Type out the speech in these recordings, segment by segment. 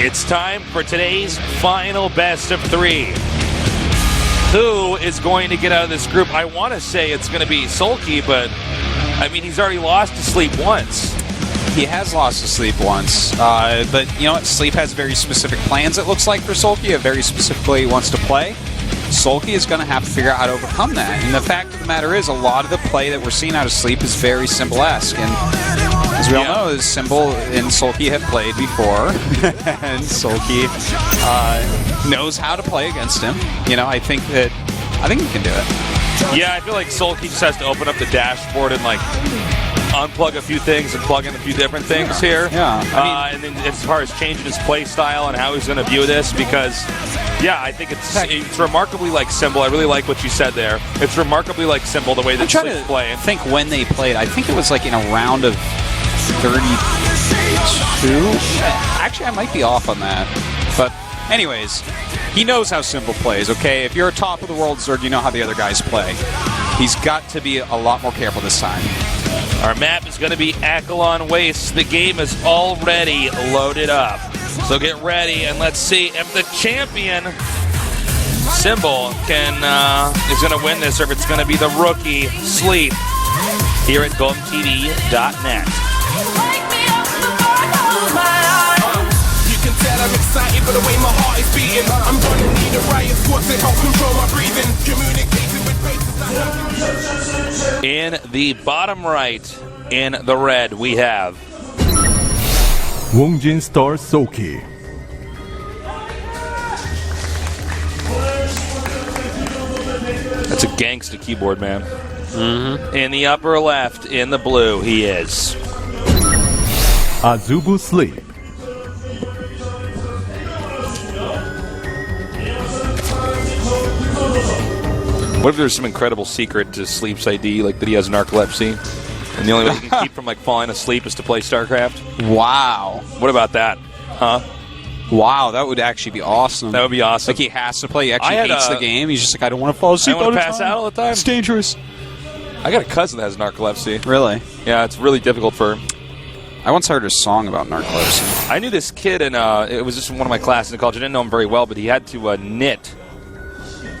It's time for today's final best of 3. Who is going to get out of this group? I want to say it's going to be Soulkey, but I mean, he's already lost to Sleep once. He has lost to Sleep once, but you know what? Sleep has very specific plans, it looks like, for Soulkey, a very specific way he wants to play. Soulkey is going to have to figure out how to overcome that. And the fact of the matter is, a lot of the play that we're seeing out of Sleep is very Symbol-esque. And as we all know, Symbol and Soulkey have played before. And Soulkey knows how to play against him. You know, I think he can do it. Yeah, I feel like Soulkey just has to open up the dashboard and, like, unplug a few things and plug in a few different things here. Yeah. And then as far as changing his play style and how he's going to view this, because, yeah, I think it's remarkably like Symbol. I really like what you said there. It's remarkably like Symbol, the way that Sleep's playing. I think when they played, I think it was like in a round of 32. Actually, I might be off on that. But anyways, he knows how Symbol plays, okay? If you're a top of the world Zerg, you know how the other guys play. He's got to be a lot more careful this time. Our map is going to be Akalon Waste. The game is already loaded up. So get ready, and let's see if the champion, Symbol, is going to win this, or if it's going to be the rookie, Sleep, here at GOMTV.net. I'm excited by the way my heart is beating. I'm gonna need a riot squad to help control my breathing. Communicating with faces. In the bottom right, in the red, we have Wongjin star Soulkey. That's a gangsta keyboard, man. In the upper left, in the blue, he is Azubu Sleep. What if there's some incredible secret to Sleep's ID, like that he has narcolepsy, and the only way he can keep from like falling asleep is to play StarCraft? Wow. What about that? Huh? Wow, that would actually be awesome. That would be awesome. Like he has to play. He actually hates the game. He's just like, I don't want to fall asleep. I want to pass out all the time. It's dangerous. I got a cousin that has narcolepsy. Really? Yeah, it's really difficult for him. I once heard a song about narcolepsy. I knew this kid, and it was just in one of my classes in college. I didn't know him very well, but he had to knit.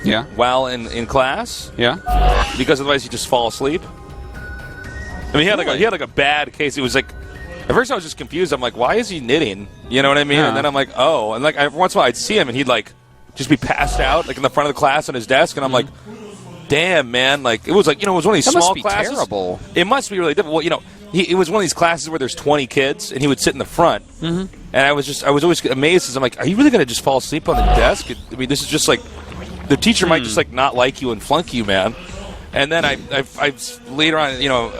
Yeah. While in class. Yeah. Because otherwise he'd just fall asleep. I mean, he had like a bad case. It was like, at first I was just confused. I'm like, why is he knitting? You know what I mean? Yeah. And then I'm like, oh. And like every once in a while I'd see him and he'd like just be passed out like in the front of the class on his desk, and I'm like, damn, man. Like it was like, you know, it was one of these that small must be classes. Terrible. It must be really difficult. Well, you know, it was one of these classes where there's 20 kids and he would sit in the front. And I was always amazed because I'm like, are you really going to just fall asleep on the desk? I mean, this is just like, the teacher might just like not like you and flunk you, man. And then I later on, you know,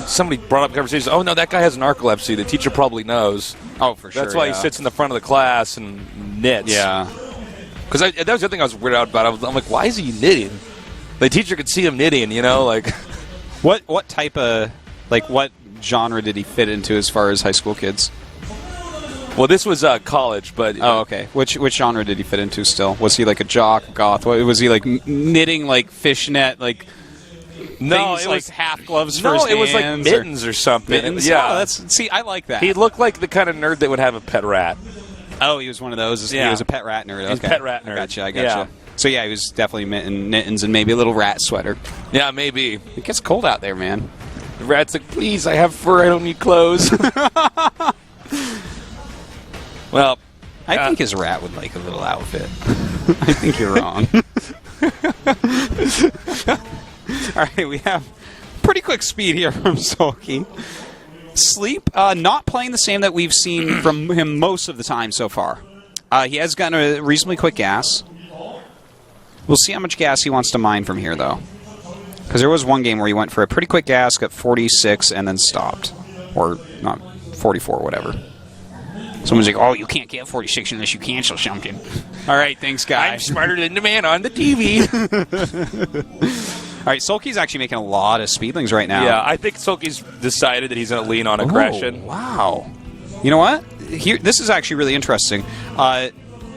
somebody brought up conversations. Oh no, that guy has narcolepsy. The teacher probably knows. Oh, for sure. That's why he sits in the front of the class and knits. Yeah. Because that was the other thing I was weirded out about. I'm like, why is he knitting? The teacher could see him knitting, you know, like. What type of what genre did he fit into as far as high school kids? Well, this was college, but... Oh, okay. Which genre did he fit into still? Was he like a jock, goth? Was he like knitting like fishnet, like no, things it like was half gloves for his hands? No, it was like mittens or something. Mittens? Yeah. See, I like that. He looked like the kind of nerd that would have a pet rat. Oh, he was one of those. Yeah. He was a pet rat nerd. He's a pet rat nerd. I gotcha. So yeah, he was definitely mittens and maybe a little rat sweater. Yeah, maybe. It gets cold out there, man. The rat's like, please, I have fur, I don't need clothes. Well, I think his rat would like a little outfit. I think you're wrong. All right, we have pretty quick speed here from Soulkey. Sleep, not playing the same that we've seen from him most of the time so far. He has gotten a reasonably quick gas. We'll see how much gas he wants to mine from here, though. Because there was one game where he went for a pretty quick gas, got 46, and then stopped. Or, not 44, whatever. Someone's like, oh, you can't get 46 unless you cancel something. All right, thanks, guy. I'm smarter than the man on the TV. All right, Soulkey's actually making a lot of speedlings right now. Yeah, I think Soulkey's decided that he's going to lean on aggression. Oh, wow. You know what? This is actually really interesting.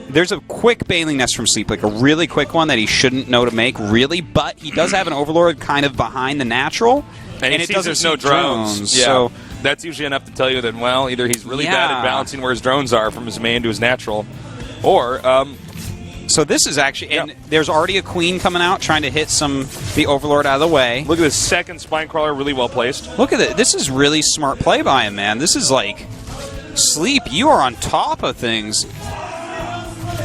There's a quick bailing nest from Sleep, like a really quick one that he shouldn't know to make, really, but he does have an Overlord kind of behind the natural. And he sees doesn't there's no see drones. Yeah. So that's usually enough to tell you that, well, either he's really bad at balancing where his drones are from his main to his natural, or... So this is actually, and there's already a queen coming out trying to hit the Overlord out of the way. Look at this second spine crawler, really well placed. Look at it. This is really smart play by him, man. This is like, Sleep, you are on top of things.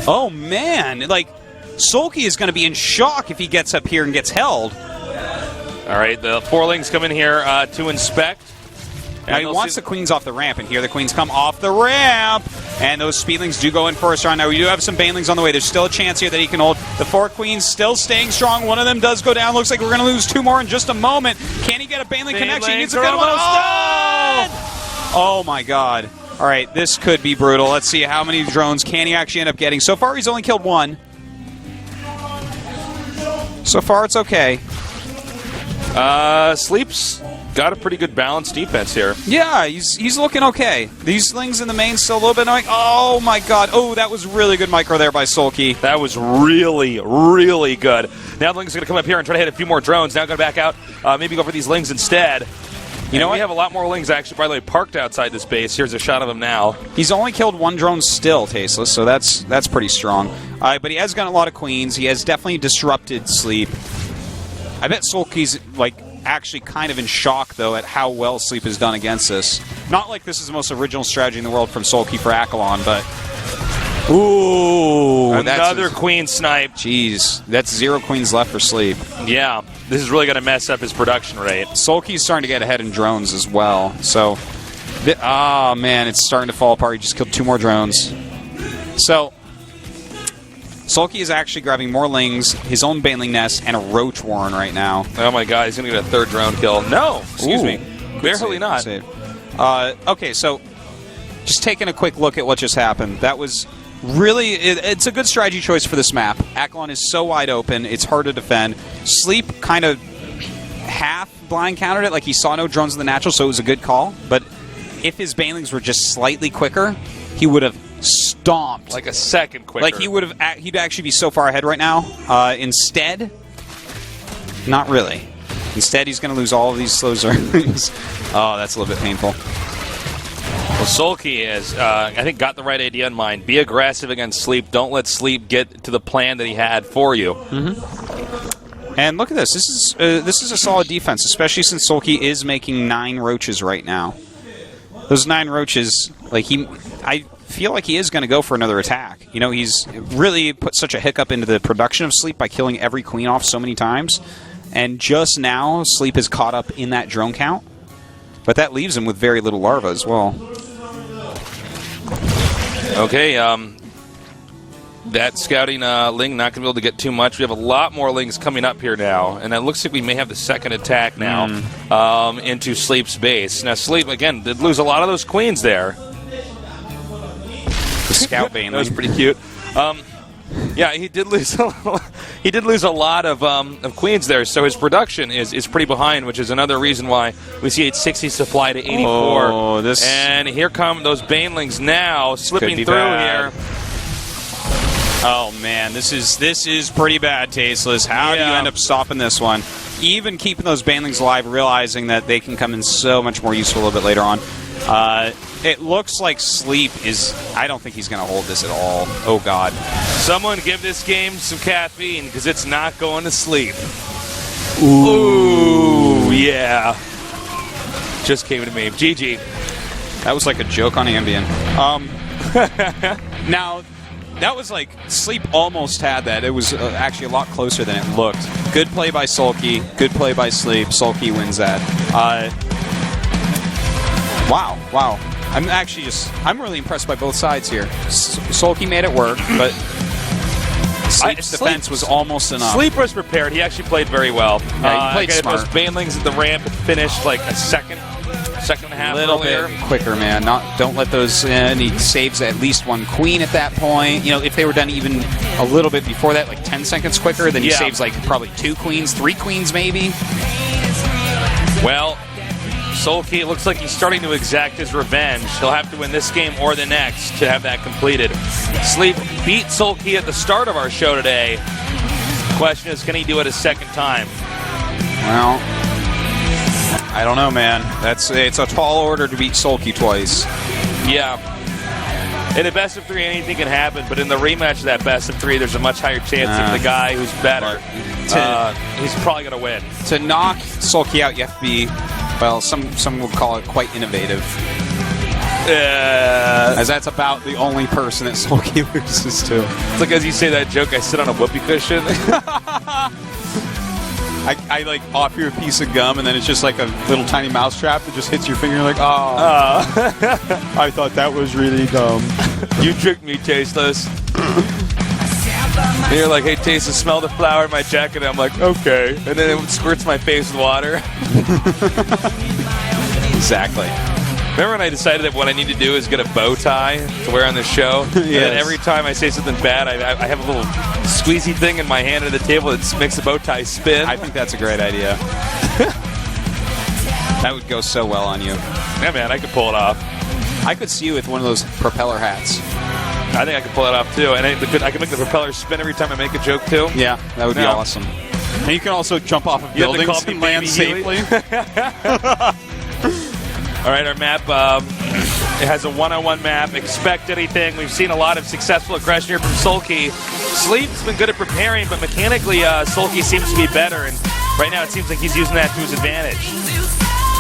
Oh, man. Like, Soulkey is going to be in shock if he gets up here and gets held. All right, the Forlings come in here to inspect. Now he wants the queens off the ramp, and here the queens come off the ramp. And those speedlings do go in first round. Now we do have some banelings on the way. There's still a chance here that he can hold. The 4 queens still staying strong. One of them does go down. Looks like we're going to lose 2 more in just a moment. Can he get a baneling connection? He needs a good one. Oh my god. All right, this could be brutal. Let's see how many drones can he actually end up getting. So far, he's only killed 1. So far, it's okay. Sleep's got a pretty good balanced defense here. Yeah, he's looking okay. These slings in the main still a little bit annoying. Oh my god. Oh, that was really good micro there by Soulkey. That was really, really good. Now the Ling's going to come up here and try to hit a few more drones. Now going to back out. Maybe go for these Lings instead. You know, we have a lot more Lings actually, by the way, parked outside this base. Here's a shot of them now. He's only killed 1 drone still, Tasteless, so that's pretty strong. But he has gotten a lot of queens. He has definitely disrupted Sleep. I bet Soulkey's, like, actually kind of in shock, though, at how well Sleep has done against this. Not like this is the most original strategy in the world from Soulkey for Akalon, but... Ooh! Another queen snipe. Jeez, that's 0 queens left for Sleep. Yeah, this is really going to mess up his production rate. Soulkey's starting to get ahead in drones as well, so... Oh, man, it's starting to fall apart. He just killed 2 more drones. So... Soulkey is actually grabbing more Lings, his own Baneling Nest, and a Roach Warren right now. Oh my god, he's going to get a 3rd drone kill. No! Excuse me. Barely not. Okay, so just taking a quick look at what just happened. That was really... It's a good strategy choice for this map. Akalon is so wide open, it's hard to defend. Sleep kind of half blind countered it, like he saw no drones in the natural, so it was a good call. But if his Banelings were just slightly quicker, he would have stomped. Like a second quicker. Like he'd actually be so far ahead right now. Instead, not really. Instead, he's going to lose all of these slow zerglings. Oh, that's a little bit painful. Well, Soulkey has, I think, got the right idea in mind. Be aggressive against Sleep. Don't let Sleep get to the plan that he had for you. Mm-hmm. And look at this. This is a solid defense, especially since Soulkey is making 9 roaches right now. Those 9 roaches, like I feel like he is going to go for another attack. You know, he's really put such a hiccup into the production of Sleep by killing every queen off so many times. And just now, Sleep is caught up in that drone count. But that leaves him with very little larva as well. Okay, that scouting Ling not going to be able to get too much. We have a lot more Lings coming up here now. And it looks like we may have the second attack now into Sleep's base. Now, Sleep, again, did lose a lot of those queens there. The scout Baneling. That was pretty cute. Yeah, he did lose a lot of queens there, so his production is pretty behind, which is another reason why we see 860 supply to 84. Oh, and here come those Banelings now slipping through here. Oh man, this is pretty bad, Tasteless. How do you end up stopping this one? Even keeping those Banelings alive, realizing that they can come in so much more useful a little bit later on. It looks like Sleep is... I don't think he's going to hold this at all. Oh, God. Someone give this game some caffeine, because it's not going to sleep. Ooh, yeah. Just came to me. GG. That was like a joke on Ambien. Now, that was like... Sleep almost had that. It was actually a lot closer than it looked. Good play by Soulkey. Good play by Sleep. Soulkey wins that. Wow. I'm really impressed by both sides here. Soulkey made it work, but Sleep's defense was almost enough. Sleep was prepared. He actually played very well. Yeah, he played smart. Those Banelings at the ramp finished like a second and a half. A little bit quicker, man. Don't let those in. He saves at least 1 queen at that point. You know, if they were done even a little bit before that, like 10 seconds quicker, then he saves like probably 2 queens, 3 queens maybe. Well, Soulkey, it looks like he's starting to exact his revenge. He'll have to win this game or the next to have that completed. Sleep beat Soulkey at the start of our show today. The question is, can he do it a second time? Well, I don't know, man. It's a tall order to beat Soulkey twice. Yeah. In a best of 3, anything can happen, but in the rematch of that best of 3, there's a much higher chance of the guy who's better. He's probably going to win. To knock Soulkey out, you have to be, well, some would call it quite innovative. As that's about the only person that Soulkey loses to. It's like as you say that joke, I sit on a whoopee cushion. I like offer you a piece of gum, and then it's just like a little tiny mouse trap that just hits your finger. You're like, oh, I thought that was really dumb. You tricked me, Tasteless. And you're like, hey, Tasteless, smell the flower in my jacket. And I'm like, okay. And then it squirts my face with water. Exactly. Remember when I decided that what I need to do is get a bow tie to wear on the show? Yes. And then every time I say something bad, I have a little squeezy thing in my hand at the table that makes the bow tie spin. I think that's a great idea. That would go so well on you. Yeah, man, I could pull it off. I could see you with one of those propeller hats. I think I could pull it off, too. And I can make the propeller spin every time I make a joke, too. Yeah, that would be awesome. And you can also jump off of buildings and land safely. All right, our map, it has a one-on-one map. Expect anything. We've seen a lot of successful aggression here from Soulkey. Sleep's been good at preparing, but mechanically, Soulkey seems to be better. And right now, it seems like he's using that to his advantage.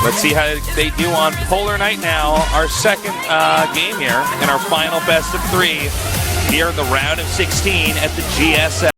Let's see how they do on Polar Night now, our second game here, and our final best of 3 here in the round of 16 at the GSL.